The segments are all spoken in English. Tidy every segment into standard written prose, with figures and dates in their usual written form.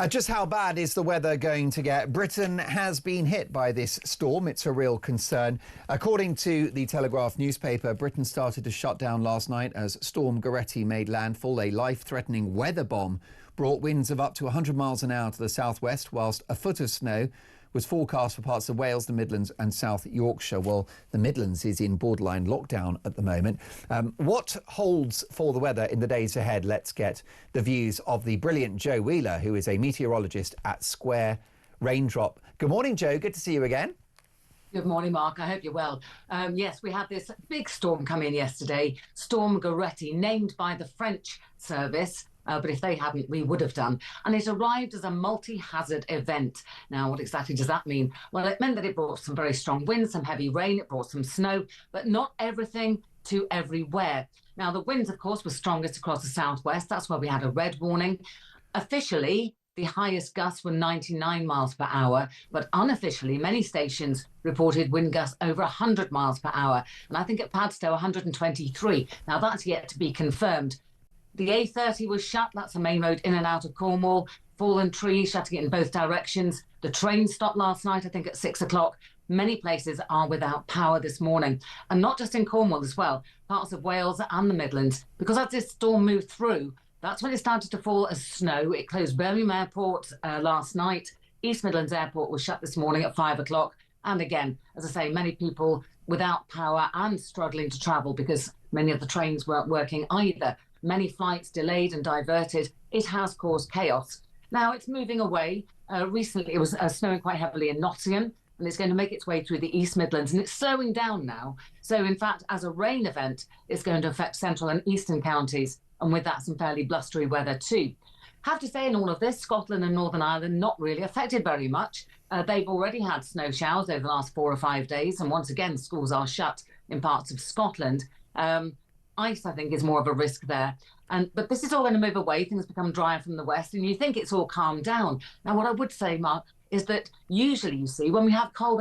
Just how bad is the weather going to get? Britain has been hit by this storm. It's a real concern. According to the Telegraph newspaper, Britain started to shut down last night as Storm Gerretti made landfall. A life-threatening weather bomb brought winds of up to 100 miles an hour to the southwest, whilst a foot of snow was forecast for parts of Wales, the Midlands and South Yorkshire. Well, the Midlands is in borderline lockdown at the moment. What holds for the weather in the days ahead? Let's get the views of the brilliant Jo Wheeler, who is a meteorologist at Square Raindrop. Good morning, Jo. Good to see you again. Good morning, Mark. I hope you're well. Yes, we had this big storm come in yesterday, Storm Goretti, named by the French service. But if they hadn't, we would have done. And it arrived as a multi-hazard event. Now, what exactly does that mean? Well, it meant that it brought some very strong winds, some heavy rain, it brought some snow, but not everything to everywhere. Now, the winds, of course, were strongest across the southwest. That's why we had a red warning. Officially, the highest gusts were 99 miles per hour, but unofficially, many stations reported wind gusts over 100 miles per hour. And I think at Padstow, 123. Now, that's yet to be confirmed. The A30 was shut. That's the main road in and out of Cornwall. Fallen trees shutting it in both directions. The train stopped last night, I think at 6 o'clock. Many places are without power this morning. And not just in Cornwall as well, parts of Wales and the Midlands. Because as this storm moved through, that's when it started to fall as snow. It closed Birmingham Airport last night. East Midlands Airport was shut this morning at 5 o'clock. And again, as I say, many people without power and struggling to travel because many of the trains weren't working either. Many flights delayed and diverted. It has caused chaos. Now it's moving away. Recently it was snowing quite heavily in Nottingham, and it's going to make its way through the East Midlands, and it's slowing down now. So in fact, as a rain event, it's going to affect central and eastern counties, and with that some fairly blustery weather too. Have to say in all of this, Scotland and Northern Ireland not really affected very much. They've already had snow showers over the last 4 or 5 days, and once again schools are shut in parts of Scotland. Ice, I think, is more of a risk there. But this is all going to move away. Things become drier from the west, and you think it's all calmed down. Now, what I would say, Mark, is that usually you see when we have cold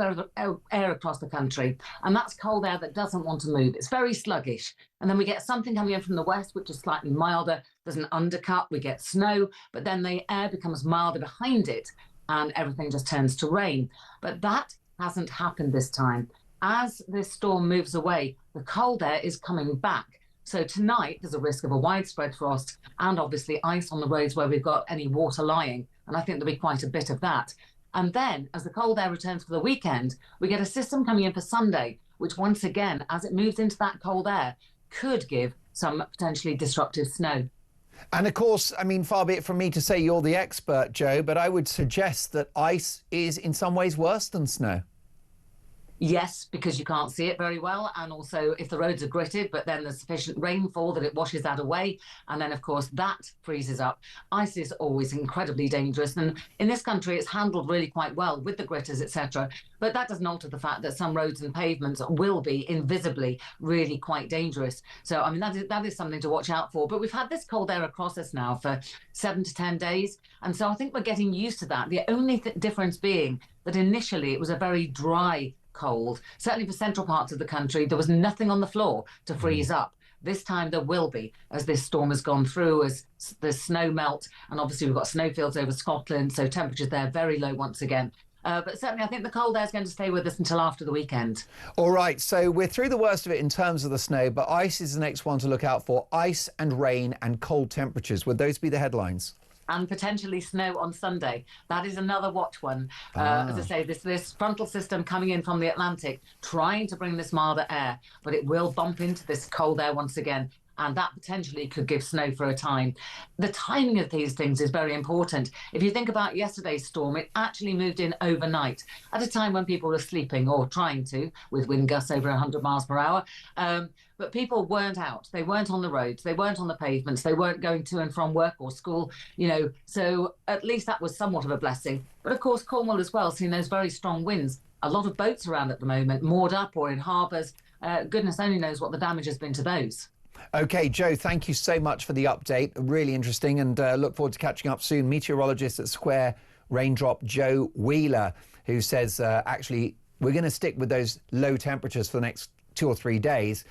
air across the country, and that's cold air that doesn't want to move. It's very sluggish. And then we get something coming in from the west, which is slightly milder. There's an undercut. We get snow, but then the air becomes milder behind it, and everything just turns to rain. But that hasn't happened this time. As this storm moves away, the cold air is coming back. So tonight, there's a risk of a widespread frost and obviously ice on the roads where we've got any water lying. And I think there'll be quite a bit of that. And then, as the cold air returns for the weekend, we get a system coming in for Sunday, which once again, as it moves into that cold air, could give some potentially disruptive snow. And of course, I mean, far be it from me to say you're the expert, Jo, but I would suggest that ice is in some ways worse than snow. Yes, because you can't see it very well. And also if the roads are gritted, but then there's sufficient rainfall that it washes that away. And then, of course, that freezes up. Ice is always incredibly dangerous. And in this country, it's handled really quite well with the gritters, etc. But that doesn't alter the fact that some roads and pavements will be invisibly really quite dangerous. So, I mean, that is something to watch out for. But we've had this cold air across us now for 7 to 10 days. And so I think we're getting used to that. The only difference being that initially it was a very dry cold. Certainly for central parts of the country, there was nothing on the floor to freeze up. This time there will be, as this storm has gone through, as the snow melt, and obviously we've got snowfields over Scotland, so temperatures there very low once again. But certainly I think the cold air is going to stay with us until after the weekend. All right, so we're through the worst of it in terms of the snow, but ice is the next one to look out for. Ice and rain and cold temperatures. Would those be the headlines? And potentially snow on Sunday. That is another watch one. As I say, this frontal system coming in from the Atlantic, trying to bring this milder air, but it will bump into this cold air once again. And that potentially could give snow for a time. The timing of these things is very important. If you think about yesterday's storm, it actually moved in overnight at a time when people were sleeping or trying to, with wind gusts over 100 miles per hour. But people weren't out. They weren't on the roads. They weren't on the pavements. They weren't going to and from work or school, you know. So at least that was somewhat of a blessing. But of course, Cornwall as well, seeing those very strong winds. A lot of boats around at the moment, moored up or in harbours. Goodness only knows what the damage has been to those. OK, Jo, thank you so much for the update. Really interesting, and look forward to catching up soon. Meteorologist at Square Raindrop, Jo Wheeler, who says actually we're going to stick with those low temperatures for the next 2 or 3 days.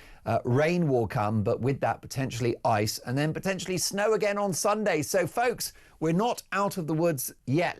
Rain will come, but with that potentially ice and then potentially snow again on Sunday. So folks, we're not out of the woods yet.